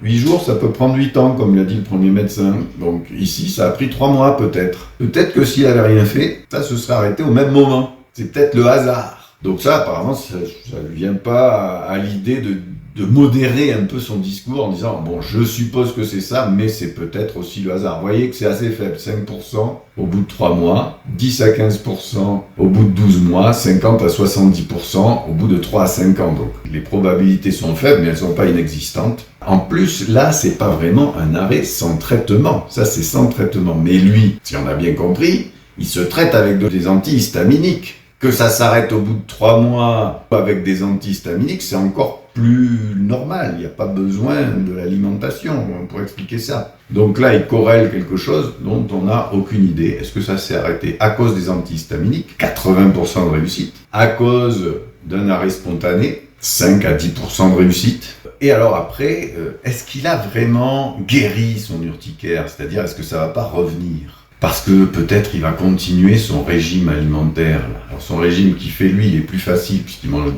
8 jours, ça peut prendre 8 ans, comme l'a dit le premier médecin. Donc ici, ça a pris 3 mois peut-être. Peut-être que s'il avait rien fait, ça se serait arrêté au même moment. C'est peut-être le hasard. Donc ça, apparemment, ça ne vient pas à l'idée de modérer un peu son discours en disant « Bon, je suppose que c'est ça, mais c'est peut-être aussi le hasard. » Vous voyez que c'est assez faible, 5% au bout de 3 mois, 10 à 15% au bout de 12 mois, 50 à 70% au bout de 3 à 5 ans. Donc les probabilités sont faibles, mais elles ne sont pas inexistantes. En plus, là, c'est pas vraiment un arrêt sans traitement. Ça, c'est sans traitement. Mais lui, si on a bien compris, il se traite avec des antihistaminiques. Que ça s'arrête au bout de 3 mois avec des antihistaminiques, c'est encore plus normal. Il n'y a pas besoin de l'alimentation pour expliquer ça. Donc là, il corrèle quelque chose dont on n'a aucune idée. Est-ce que ça s'est arrêté à cause des antihistaminiques? 80% de réussite. À cause d'un arrêt spontané? 5 à 10% de réussite. Et alors après, est-ce qu'il a vraiment guéri son urticaire? C'est-à-dire, est-ce que ça va pas revenir? Parce que peut-être il va continuer son régime alimentaire. Là. Alors son régime qui fait lui, il est plus facile puisqu'il mange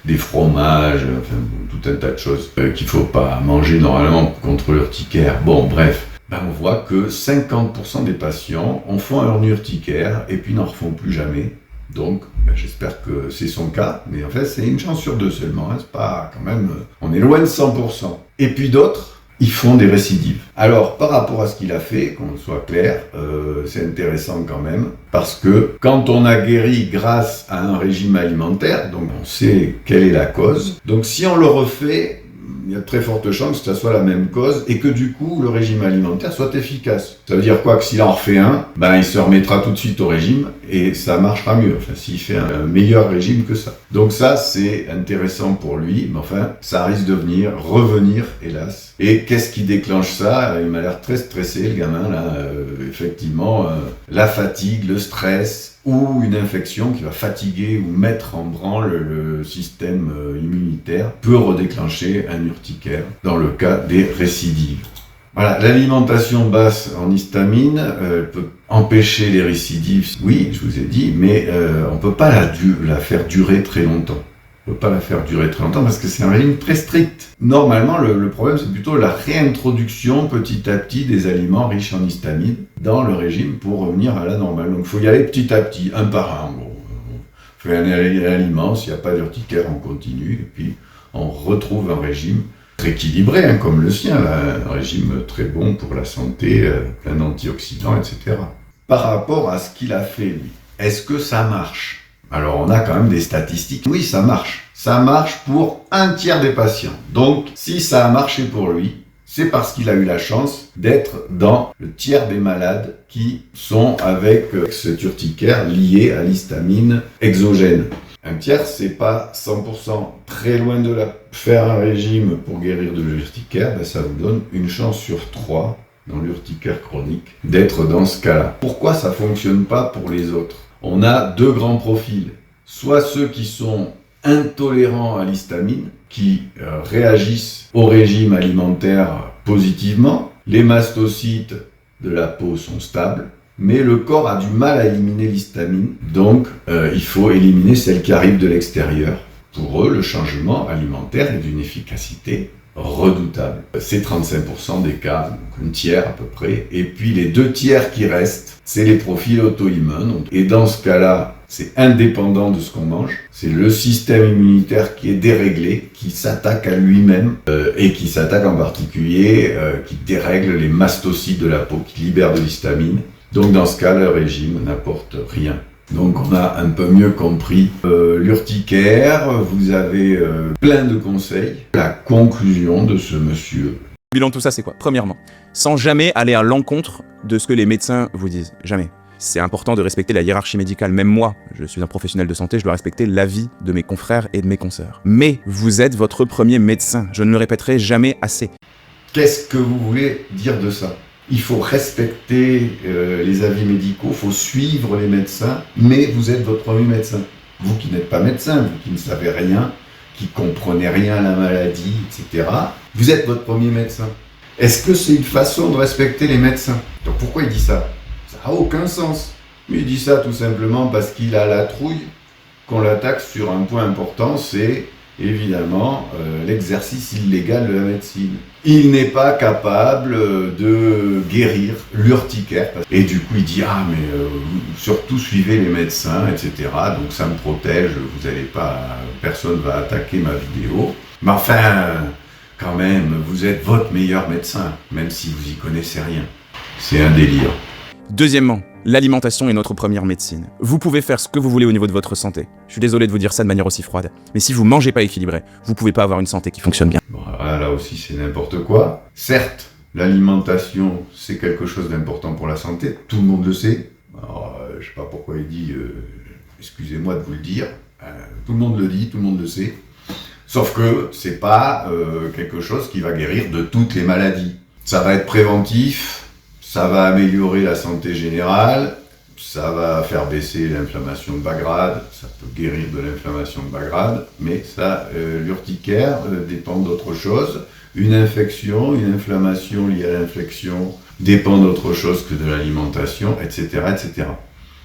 des fromages, enfin tout un tas de choses qu'il faut pas manger normalement contre l'urticaire. Bon, bref. On voit que 50% des patients en font un urticaire et puis n'en refont plus jamais. Donc, j'espère que c'est son cas, mais en fait, c'est une chance sur deux seulement. Hein. C'est pas quand même, on est loin de 100%. Et puis d'autres, ils font des récidives. Alors, par rapport à ce qu'il a fait, qu'on soit clair, c'est intéressant quand même, parce que quand on a guéri grâce à un régime alimentaire, donc on sait quelle est la cause. Donc, si on le refait, il y a de très fortes chances que ça soit la même cause et que du coup le régime alimentaire soit efficace. Ça veut dire quoi? Que s'il en refait un, il se remettra tout de suite au régime et ça marchera mieux. Enfin, s'il fait un meilleur régime que ça. Donc ça, c'est intéressant pour lui, mais enfin, ça risque de revenir, hélas. Et qu'est-ce qui déclenche ça? Il m'a l'air très stressé, le gamin, là. Effectivement, la fatigue, le stress, ou une infection qui va fatiguer ou mettre en branle le système immunitaire peut redéclencher un urticaire dans le cas des récidives. Voilà, l'alimentation basse en histamine peut empêcher les récidives, oui, je vous ai dit, mais on ne peut pas la faire durer très longtemps. On ne peut pas la faire durer très longtemps parce que c'est un régime très strict. Normalement, le problème, c'est plutôt la réintroduction petit à petit des aliments riches en histamine dans le régime pour revenir à la normale. Donc, il faut y aller petit à petit, un par un, en gros. On fait un aliment, s'il n'y a pas d'urticaire, on continue, et puis on retrouve un régime très équilibré, hein, comme le sien, là, un régime très bon pour la santé, plein d'antioxydants, etc. Par rapport à ce qu'il a fait, lui, est-ce que ça marche? Alors, on a quand même des statistiques. Oui, ça marche. Ça marche pour un tiers des patients. Donc, si ça a marché pour lui, c'est parce qu'il a eu la chance d'être dans le tiers des malades qui sont avec cet urticaire lié à l'histamine exogène. Un tiers, c'est pas 100%, très loin de là. Faire un régime pour guérir de l'urticaire, ça vous donne une chance sur 3 dans l'urticaire chronique d'être dans ce cas-là. Pourquoi ça fonctionne pas pour les autres? On a deux grands profils, soit ceux qui sont intolérants à l'histamine, qui réagissent au régime alimentaire positivement, les mastocytes de la peau sont stables, mais le corps a du mal à éliminer l'histamine, donc il faut éliminer celle qui arrive de l'extérieur. Pour eux, le changement alimentaire est d'une efficacité redoutable. C'est 35% des cas, donc un tiers à peu près. Et puis les 2 tiers qui restent, c'est les profils auto-immuns. Et dans ce cas-là, c'est indépendant de ce qu'on mange. C'est le système immunitaire qui est déréglé, qui s'attaque à lui-même et qui s'attaque en particulier, qui dérègle les mastocytes de la peau, qui libère de l'histamine. Donc dans ce cas, le régime n'apporte rien. Donc on a un peu mieux compris l'urticaire, vous avez plein de conseils. La conclusion de ce monsieur. Le bilan de tout ça, c'est quoi? Premièrement, sans jamais aller à l'encontre de ce que les médecins vous disent. Jamais. C'est important de respecter la hiérarchie médicale. Même moi, je suis un professionnel de santé, je dois respecter l'avis de mes confrères et de mes consoeurs. Mais vous êtes votre premier médecin. Je ne le répéterai jamais assez. Qu'est-ce que vous voulez dire de ça? Il faut respecter les avis médicaux, il faut suivre les médecins, mais vous êtes votre premier médecin. Vous qui n'êtes pas médecin, vous qui ne savez rien, qui comprenez rien à la maladie, etc. Vous êtes votre premier médecin. Est-ce que c'est une façon de respecter les médecins? Donc pourquoi il dit ça? Ça n'a aucun sens. Mais il dit ça tout simplement parce qu'il a la trouille qu'on l'attaque sur un point important, c'est évidemment l'exercice illégal de la médecine. Il n'est pas capable de guérir l'urticaire. Et du coup, il dit « Ah, mais surtout suivez les médecins, etc. Donc ça me protège, vous allez pas, personne va attaquer ma vidéo. Mais enfin, quand même, vous êtes votre meilleur médecin, même si vous y connaissez rien. » C'est un délire. Deuxièmement, l'alimentation est notre première médecine. Vous pouvez faire ce que vous voulez au niveau de votre santé. Je suis désolé de vous dire ça de manière aussi froide. Mais si vous mangez pas équilibré, vous pouvez pas avoir une santé qui fonctionne bien. Bon, là aussi, c'est n'importe quoi. Certes, l'alimentation, c'est quelque chose d'important pour la santé. Tout le monde le sait. Alors, je sais pas pourquoi il dit, excusez-moi de vous le dire. Tout le monde le dit, tout le monde le sait. Sauf que c'est pas quelque chose qui va guérir de toutes les maladies. Ça va être préventif. Ça va améliorer la santé générale, ça va faire baisser l'inflammation de bas grade, ça peut guérir de l'inflammation de bas grade, mais ça, l'urticaire dépend d'autre chose. Une infection, une inflammation liée à l'infection dépend d'autre chose que de l'alimentation, etc., etc.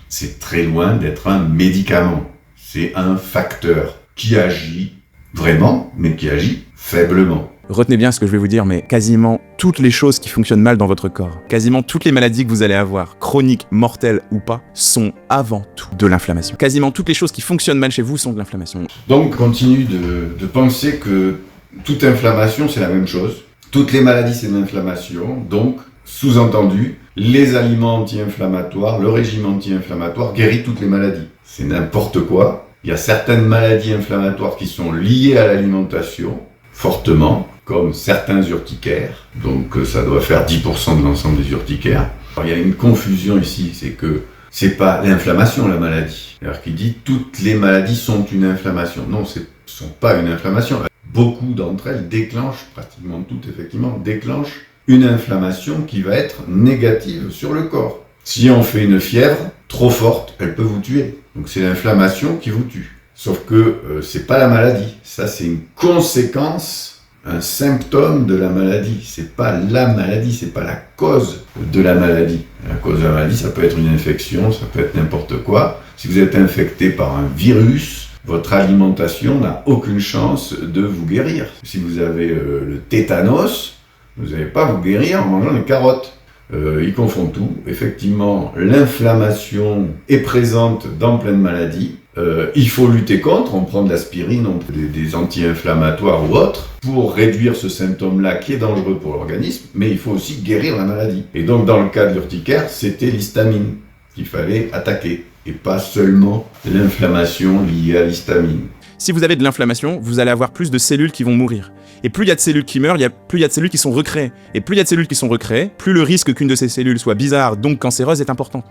C'est très loin d'être un médicament. C'est un facteur qui agit vraiment, mais qui agit faiblement. Retenez bien ce que je vais vous dire, mais quasiment toutes les choses qui fonctionnent mal dans votre corps, quasiment toutes les maladies que vous allez avoir, chroniques, mortelles ou pas, sont avant tout de l'inflammation. Quasiment toutes les choses qui fonctionnent mal chez vous sont de l'inflammation. Donc, continue de penser que toute inflammation, c'est la même chose. Toutes les maladies, c'est de l'inflammation. Donc, sous-entendu, les aliments anti-inflammatoires, le régime anti-inflammatoire guérit toutes les maladies. C'est n'importe quoi. Il y a certaines maladies inflammatoires qui sont liées à l'alimentation, fortement, comme certains urticaires. Donc, ça doit faire 10% de l'ensemble des urticaires. Alors, il y a une confusion ici, c'est que c'est pas l'inflammation, la maladie. Alors qu'il dit toutes les maladies sont une inflammation. Non, ce ne sont pas une inflammation. Beaucoup d'entre elles déclenchent, pratiquement toutes effectivement, déclenchent une inflammation qui va être négative sur le corps. Si on fait une fièvre trop forte, elle peut vous tuer. Donc c'est l'inflammation qui vous tue. Sauf que c'est pas la maladie. Ça, c'est une conséquence, un symptôme de la maladie. C'est pas la maladie, c'est pas la cause de la maladie. La cause de la maladie, ça peut être une infection, ça peut être n'importe quoi. Si vous êtes infecté par un virus, votre alimentation n'a aucune chance de vous guérir. Si vous avez le tétanos, vous n'allez pas vous guérir en mangeant des carottes. Ils confondent tout. Effectivement, l'inflammation est présente dans plein de maladies. Il faut lutter contre, on prend de l'aspirine, on prend des anti-inflammatoires ou autres, pour réduire ce symptôme-là qui est dangereux pour l'organisme, mais il faut aussi guérir la maladie. Et donc dans le cas de l'urticaire, c'était l'histamine qu'il fallait attaquer, et pas seulement l'inflammation liée à l'histamine. Si vous avez de l'inflammation, vous allez avoir plus de cellules qui vont mourir. Et plus il y a de cellules qui meurent, plus il y a de cellules qui sont recréées. Et plus il y a de cellules qui sont recréées, plus le risque qu'une de ces cellules soit bizarre, donc cancéreuse, est important.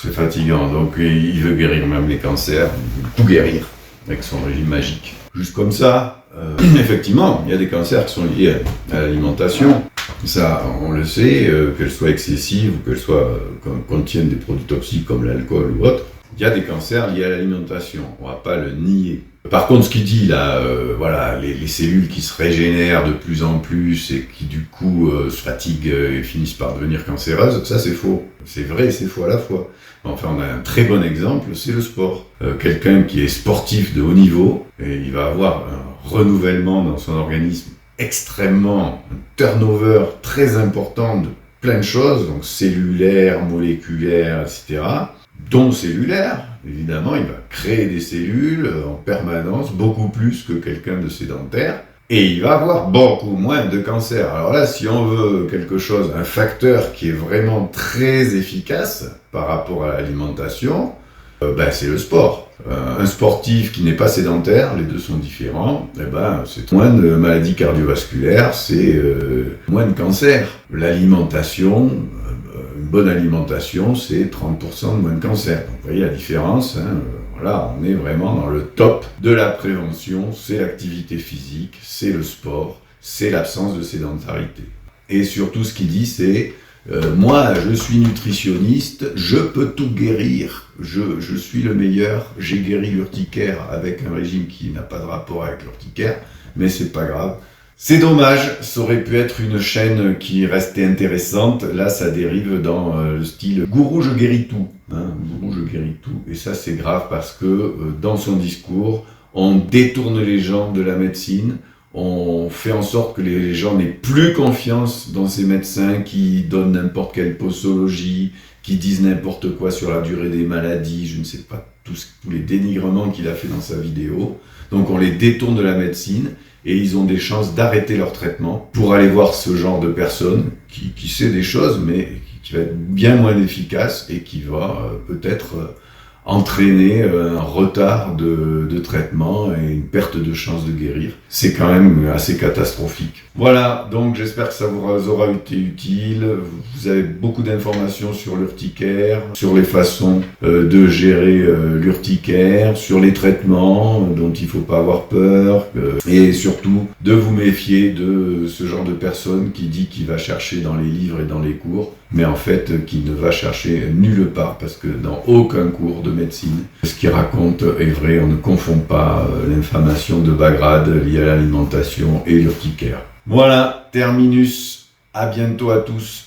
C'est fatigant, donc il veut guérir même les cancers, il veut tout guérir avec son régime magique. Juste comme ça, effectivement, il y a des cancers qui sont liés à l'alimentation. Ça, on le sait, qu'elles soient excessives ou qu'elles contiennent des produits toxiques comme l'alcool ou autre. Il y a des cancers liés à l'alimentation, on ne va pas le nier. Par contre, ce qu'il dit là, voilà, les cellules qui se régénèrent de plus en plus et qui du coup se fatiguent et finissent par devenir cancéreuses, ça c'est faux. C'est vrai et c'est faux à la fois. Enfin, on a un très bon exemple, c'est le sport. Quelqu'un qui est sportif de haut niveau, et il va avoir un renouvellement dans son organisme extrêmement, un turnover très important de plein de choses, donc cellulaire, moléculaire, etc., dont cellulaire. Évidemment, il va créer des cellules en permanence, beaucoup plus que quelqu'un de sédentaire, et il va avoir beaucoup moins de cancer. Alors là, si on veut quelque chose, un facteur qui est vraiment très efficace par rapport à l'alimentation, c'est le sport. Un sportif qui n'est pas sédentaire, les deux sont différents, c'est moins de maladies cardiovasculaires, c'est moins de cancer. L'alimentation, une bonne alimentation, c'est 30% de moins de cancer. Donc, vous voyez la différence, hein, voilà, on est vraiment dans le top de la prévention, c'est l'activité physique, c'est le sport, c'est l'absence de sédentarité. Et surtout, ce qu'il dit, c'est moi, je suis nutritionniste, je peux tout guérir, je suis le meilleur, j'ai guéri l'urticaire avec un régime qui n'a pas de rapport avec l'urticaire, mais c'est pas grave. C'est dommage, ça aurait pu être une chaîne qui restait intéressante. Là, ça dérive dans le style « Gourou, je guéris tout ». Gourou, je guéris tout. Et ça, c'est grave parce que dans son discours, on détourne les gens de la médecine. On fait en sorte que les gens n'aient plus confiance dans ces médecins qui donnent n'importe quelle posologie, qui disent n'importe quoi sur la durée des maladies, je ne sais pas, tous les dénigrements qu'il a fait dans sa vidéo. Donc on les détourne de la médecine et ils ont des chances d'arrêter leur traitement pour aller voir ce genre de personne qui sait des choses mais qui va être bien moins efficace et qui va peut-être entraîner un retard de traitement et une perte de chance de guérir. C'est quand même assez catastrophique. Voilà, donc j'espère que ça vous aura été utile. Vous avez beaucoup d'informations sur l'urticaire, sur les façons de gérer l'urticaire, sur les traitements dont il ne faut pas avoir peur, et surtout de vous méfier de ce genre de personne qui dit qu'il va chercher dans les livres et dans les cours, mais en fait qui ne va chercher nulle part, parce que dans aucun cours de médecine, ce qu'il raconte est vrai. On ne confond pas l'inflammation de bas grade liée à l'alimentation et l'urticaire. Voilà, terminus. À bientôt à tous.